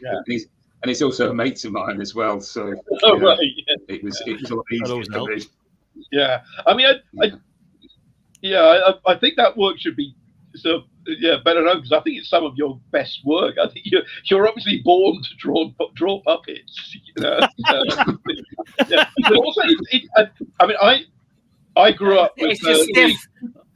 And he's also a mate of mine as well, so it was a lot easier for me. Yeah, I mean, I think that work should be better known, because I think it's some of your best work. I think you're obviously born to draw puppets. Also, I grew up with stiff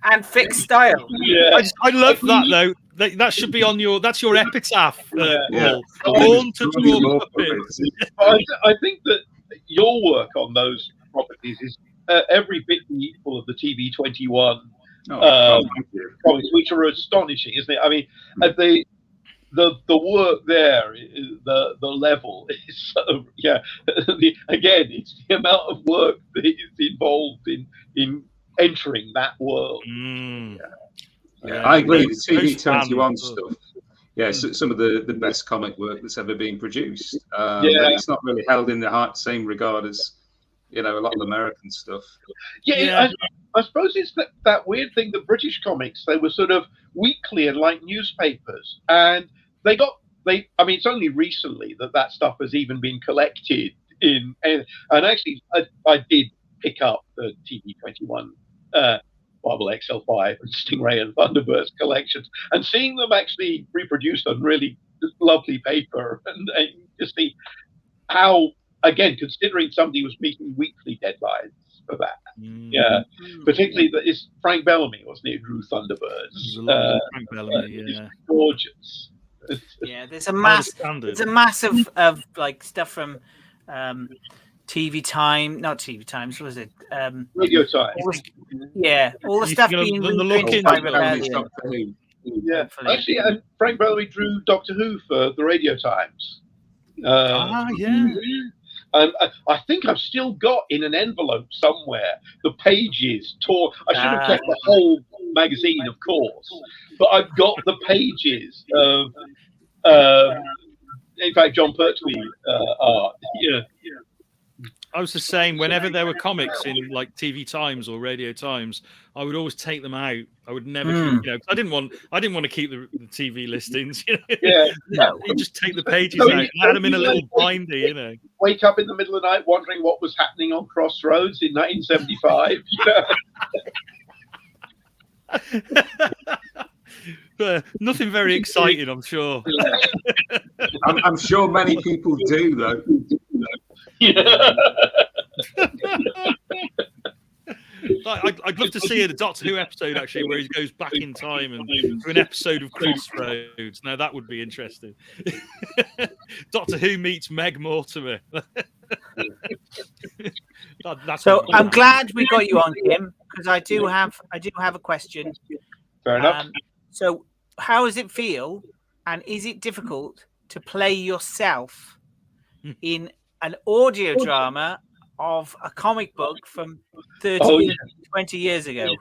and fixed style. Yeah, I love that though. That should be on that's your epitaph. Born to draw puppets. I think that your work on those properties is every bit equal of the TV 21 comics, which are astonishing, isn't it? I mean, the work there, the level is so again, it's the amount of work that is involved in entering that world. I agree. The TV21 stuff. Yeah, some of the best comic work that's ever been produced. But it's not really held in the same regard as, a lot of American stuff. I suppose it's that weird thing, the British comics, they were sort of weekly and like newspapers, and it's only recently that stuff has even been collected and actually I did pick up the TV21 Bible XL5 and Stingray and Thunderbirds collections, and seeing them actually reproduced on really lovely paper, and to see how, again, considering somebody was meeting weekly deadlines for that, particularly that is Frank Bellamy, wasn't he, who drew Thunderbirds? Frank Bellamy, gorgeous. There's a mass of like stuff from not TV Times, was it? Radio Times. All the stuff being reprinted by Rebellion. Actually, and Frank Bellamy drew Doctor Who for the Radio Times. And I think I've still got in an envelope somewhere the pages torn. I should have kept the whole magazine, of course, but I've got the pages of, in fact, John Pertwee art. I was the same. Whenever there were comics in like TV Times or Radio Times, I would always take them out. I would never, I didn't want to keep the TV listings. You just take the pages out and add them in a little binder. Wake up in the middle of the night wondering what was happening on Crossroads in 1975. Nothing very exciting, I'm sure. I'm sure many people do, though. I'd love to see a Doctor Who episode actually where he goes back in time and do an episode of Crossroads. Now that would be interesting. Doctor Who meets Meg Mortimer. I'm glad we got you on, Kim, because I do have a question. Fair enough. So how does it feel, and is it difficult to play yourself in an audio drama of a comic book from 20 years ago?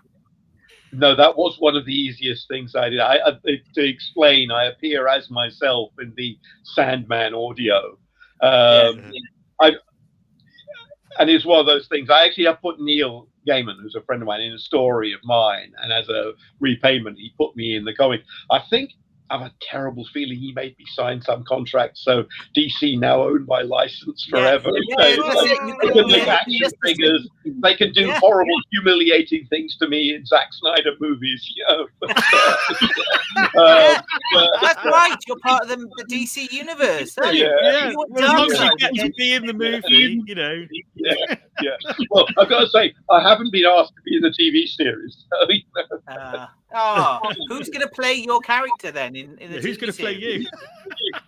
No, that was one of the easiest things I did. To explain, I appear as myself in the Sandman audio. And it's one of those things. I actually have put Neil Gaiman, who's a friend of mine, in a story of mine, and as a repayment, he put me in the comic. I think I have a terrible feeling he made me sign some contract, so DC now owned by license forever. They can make action figures. They can do horrible, humiliating things to me in Zack Snyder movies. That's right. You're part of the DC universe. As long as you get to be in the movie, Well, I've got to say, I haven't been asked to be in the TV series. Who's going to play your character then? Who's going to play you?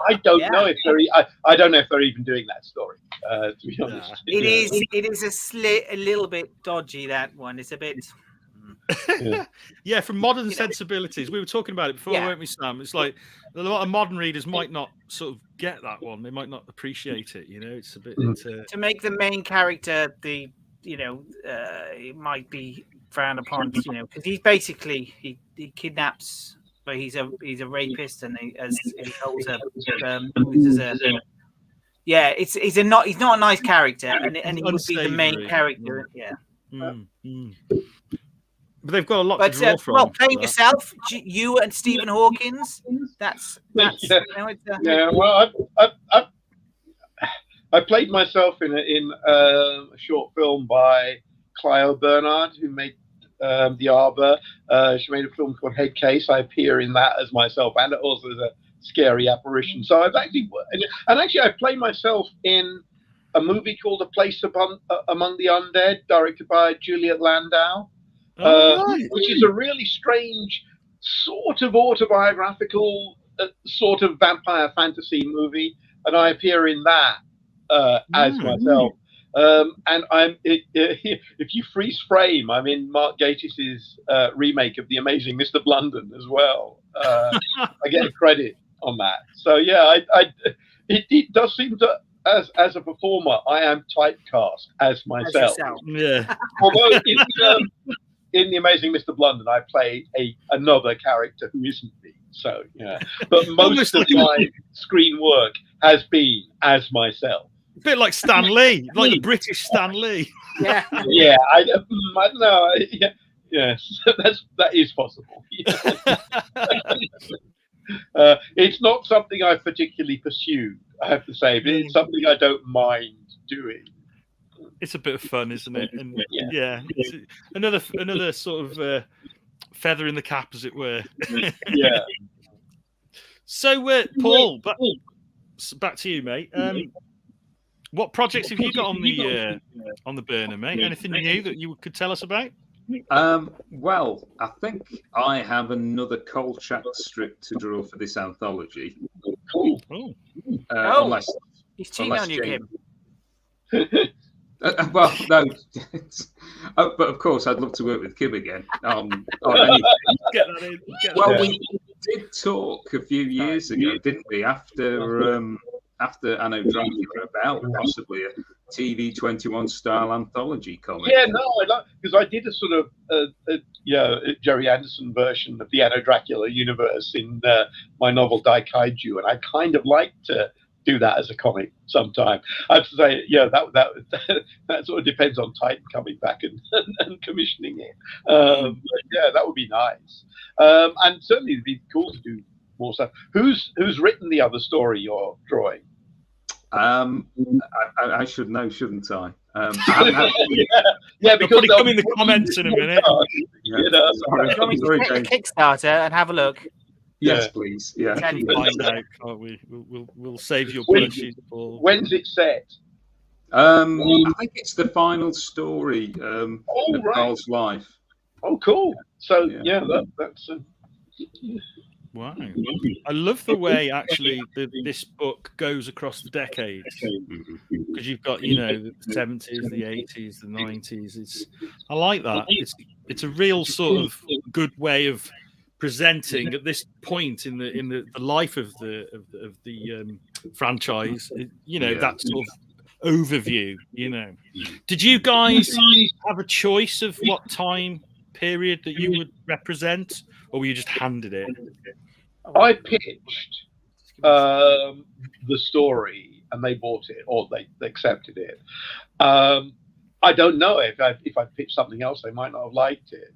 I don't know if they're. I don't know if they're even doing that story. To be honest, it is a little bit dodgy. That one. It's a bit. From modern sensibilities, we were talking about it before, weren't we, Sam? It's like a lot of modern readers might not sort of get that one. They might not appreciate it. It's a bit to make the main character it might be frowned upon. Because he's basically he kidnaps. But he's a rapist, and he holds he's not a nice character, and he would be the main character. But they've got a lot to draw from. Well, playing yourself, you and Stephen Hawkins. That's Well, I played myself in a short film by Clio Bernard, who made The Arbor. She made a film called Head Case. I appear in that as myself, and also as a scary apparition. So I've actually, I play myself in a movie called A Place Among the Undead, directed by Juliet Landau, which is a really strange sort of autobiographical, sort of vampire fantasy movie, and I appear in that as myself. And if you freeze frame, I'm in Mark Gatiss's remake of The Amazing Mr. Blunden as well. I get a credit on that. So yeah, it does seem to, as a performer, I am typecast as myself. Yeah. Although in The Amazing Mr. Blunden, I play another character who isn't me. So yeah, but most of my screen work has been as myself. A bit like Stan Lee, like the British Stan Lee. Yeah. Yeah, I don't know. Yeah, yes, that is possible. It's not something I've particularly pursued, I have to say, but it's something I don't mind doing. It's a bit of fun, isn't it? And yeah, it's another sort of feather in the cap, as it were. Yeah. So, Paul, back to you, mate. What projects have you got on the burner, mate? Anything new that you could tell us about? Well, I think I have another Kolchak strip to draw for this anthology. Cool. Unless he's cheating on you, James... Kim. Well, no, but of course, I'd love to work with Kim again on anything. Get that in. Well, we did talk a few years ago, didn't we? After Anno Dracula, about possibly a TV 21 style anthology comic. Yeah, no, I like, because I did a sort of a Jerry Anderson version of the Anno Dracula universe in my novel Dai Kaiju, and I kind of like to do that as a comic sometime. I have to say, yeah, that sort of depends on Titan coming back and commissioning it. But yeah, that would be nice. And certainly it'd be cool to do more stuff. Who's written the other story you're drawing? I should know, shouldn't I? Yeah, because they'll come in the comments in a minute. Kickstarter and have a look. Yes, please. Yeah. Can you Find out, can't we? We'll save your bullshit. When's it set? I think it's the final story of Carl's life. Oh, cool. So yeah, that's. Wow. I love the way actually this book goes across the decades, because you've got, the 70s, the 80s, the 90s. I like that. It's a real sort of good way of presenting at this point in the life of the franchise. That sort of overview. Did you guys have a choice of what time period that you would represent, or were you just handed it? I pitched the story and they bought it, or they accepted it. I don't know if I pitched something else, they might not have liked it.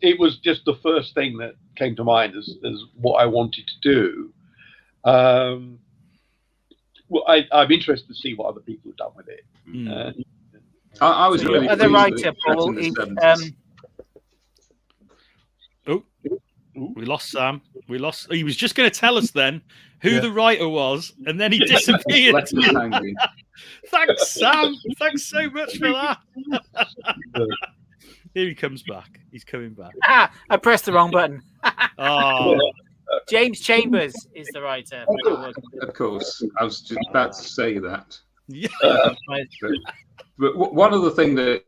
It was just the first thing that came to mind as what I wanted to do. I'm interested to see what other people have done with it. I was really the writer, Paul, we lost Sam. He was just going to tell us then who the writer was, and then he disappeared. Thanks, Sam. Thanks so much for that. Here he comes back. He's coming back. I pressed the wrong button. Oh. James Chambers is the writer. Of course. I was just about to say that. Yeah. But one other thing that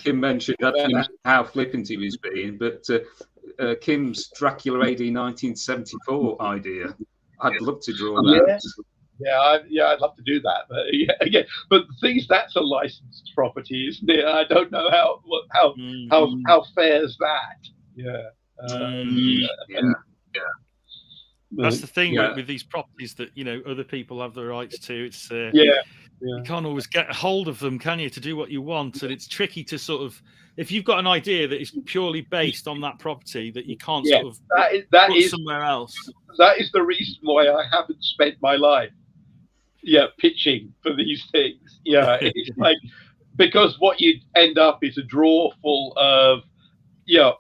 Kim mentioned, I don't know how flippant he was being, but Kim's Dracula AD 1974 idea, I'd love to draw that. Yeah, I'd love to do that. But but the thing is, that's a licensed property, isn't it? I don't know how fair is that. That's the thing with these properties that other people have the rights to. It's you can't always get a hold of them, can you, to do what you want? And it's tricky to sort of, if you've got an idea that is purely based on that property, that you can't sort of put somewhere else. That is the reason why I haven't spent my life pitching for these things. It's like, because what you end up is a drawer full of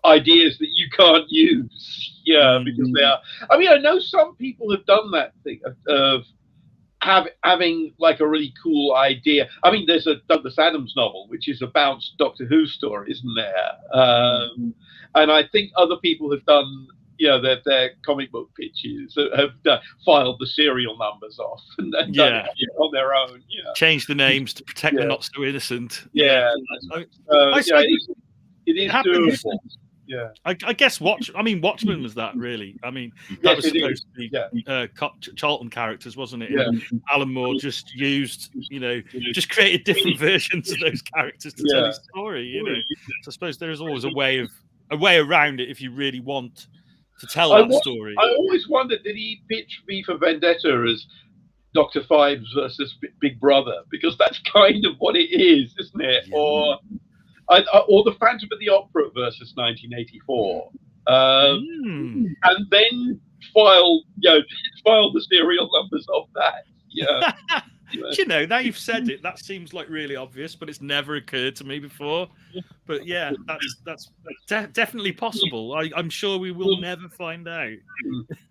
ideas that you can't use. Because they are. I mean, I know some people have done that thing of having like a really cool idea. I mean, there's a Douglas Adams novel which is a bounced Doctor Who story, isn't there? And I think other people have done their comic book pitches, have filed the serial numbers off and done it on their own. Change the names to protect the not so innocent. It is doable. Yeah. I guess Watchmen was that really. I mean, that was supposed to be Charlton characters, wasn't it? Yeah. And Alan Moore just used, just created different versions of those characters to tell his story. So I suppose there is always a way around it if you really want to tell that story. I always wondered, did he pitch V for Vendetta as Dr. Fives versus Big Brother? Because that's kind of what it is, isn't it? Yeah. Or the Phantom of the Opera versus 1984, and then file the serial numbers of that. Yeah. Now you've said it, that seems like really obvious, but it's never occurred to me before. But yeah, that's definitely possible. I'm sure we will never find out.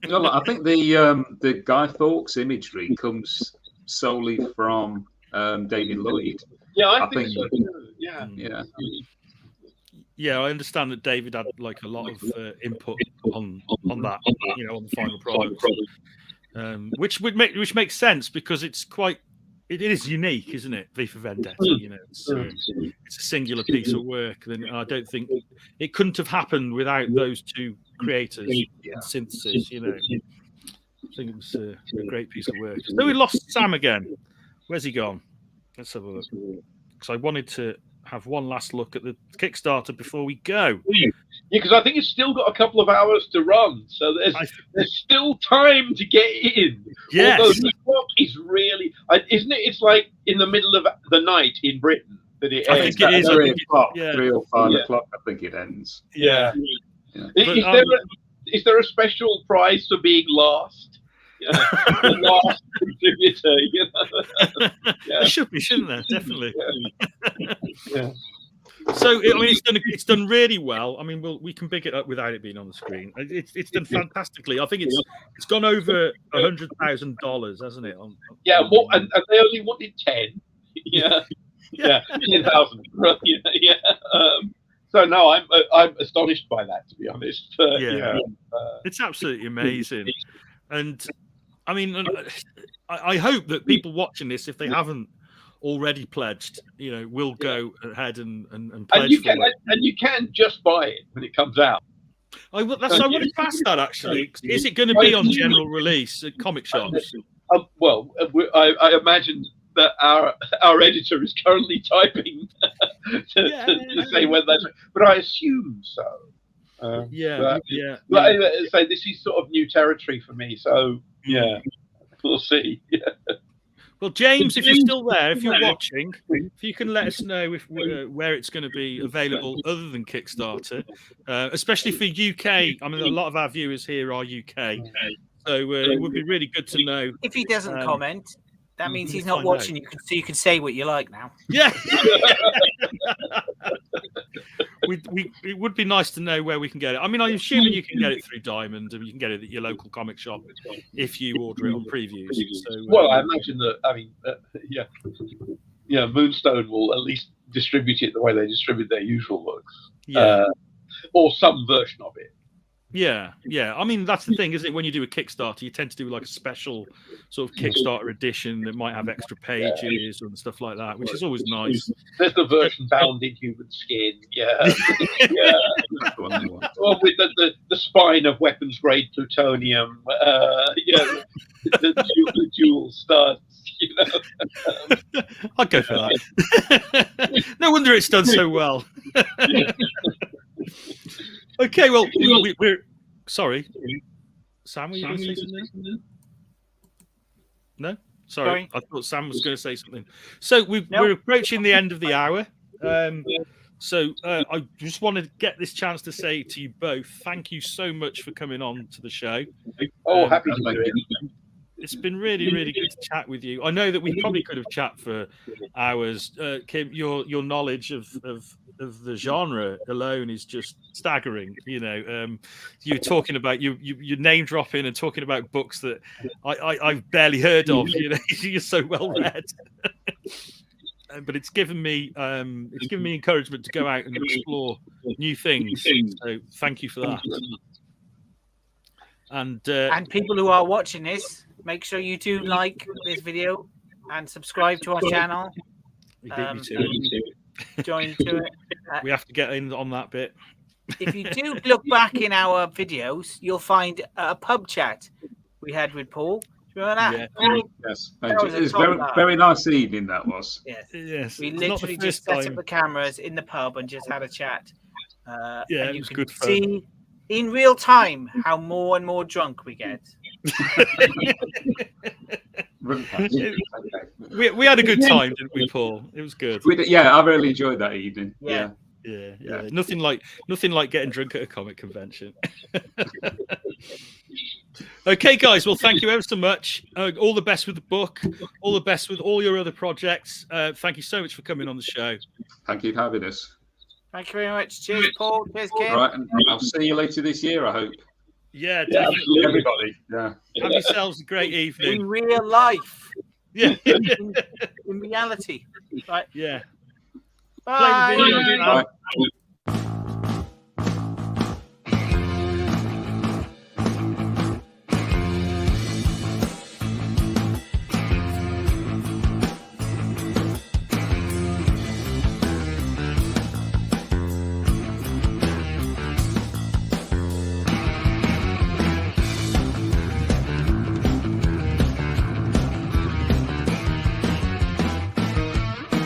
Well, I think the Guy Fawkes imagery comes solely from David Lloyd. Yeah, I think so. Yeah. Yeah, I understand that David had like a lot of input on that, on the final product, which makes sense because it is unique, isn't it? V for Vendetta, it's a singular piece of work. Then I don't think it couldn't have happened without those two creators and synthesis. I think it was a great piece of work. So we lost Sam again. Where's he gone? Let's have a look. Because I wanted to have one last look at the Kickstarter before we go. Yeah, because I think it's still got a couple of hours to run, so there's still time to get in. Yes. Although the clock is really, isn't it? It's like in the middle of the night in Britain that it ends. I think it is 3 o'clock, 3 or 5 o'clock. I think it ends. Yeah. Is there a special prize for being last? The last contributor, There should be, shouldn't there? Definitely. Yeah. So it's done really well. I mean, we can pick it up without it being on the screen. It's done fantastically. I think it's gone over $100,000, hasn't it? Well, and they only wanted 10. Yeah, 10,000. Yeah. So no, I'm astonished by that, to be honest. It's absolutely amazing, and I mean, I hope that people watching this, if they haven't already pledged, will go ahead and pledge. And you can just buy it when it comes out. I wanted to ask that actually. Is it going to be on general release at comic shops? I imagine that our editor is currently typing to say when that's. But I assume so. But I say this is sort of new territory for me. So we'll see. Yeah. Well, James, if you're still there, if you're watching, if you can let us know where it's going to be available other than Kickstarter, especially for UK. I mean, a lot of our viewers here are UK, so it would be really good to know. If he doesn't comment, that means he's not watching. So you can say what you like now. Yeah. It would be nice to know where we can get it. I mean, I'm assuming you can get it through Diamond, and you can get it at your local comic shop if you order it on previews. So, I imagine that. I mean, Moonstone will at least distribute it the way they distribute their usual books, or some version of it. Yeah. I mean, that's the thing, isn't it? When you do a Kickstarter, you tend to do like a special sort of Kickstarter edition that might have extra pages and stuff like that, which is always nice. There's the version bound in human skin, Well, with the spine of weapons grade plutonium, the dual studs. I'd go for that. No wonder it's done so well. Okay, well, we're sorry. Sam, were you going to say something? No? Sorry. I thought Sam was going to say something. So we're approaching the end of the hour. So I just wanted to get this chance to say to you both, thank you so much for coming on to the show. Happy to do it. It's been really, really good to chat with you. I know that we probably could have chat for hours. Kim, your knowledge of the genre alone is just staggering. You're talking about you name dropping and talking about books that I've barely heard of. You're so well read. But it's given me encouragement to go out and explore new things. So thank you for that. And people who are watching this, make sure you do like this video and subscribe to our channel. You beat me to it. Join to it. We have to get in on that bit. if you do look back in our videos, you'll find a pub chat we had with Paul. Do you remember that? Yeah. Yes, That was it was a very, top very nice evening. That was. Yes. Yes. We It's not the literally first just set time. up the cameras in the pub and just had a chat. Yeah, and it you was can good fun. see in real time how more and more drunk we get. we had a good time, didn't we, Paul? It was good. Yeah, I really enjoyed that evening. Yeah. Yeah. Nothing like getting drunk at a comic convention. Okay, guys. Well, thank you ever so much. All the best with the book. All the best with all your other projects. Thank you so much for coming on the show. Thank you for having us. Thank you very much. Cheers, Paul. Cheers, Kim. Right, and I'll see you later this year, I hope. Yeah, definitely. Everybody. Yeah. Have yourselves a great evening. In real life. Yeah. In reality. Right. Yeah. Bye. Play the video, man. Bye.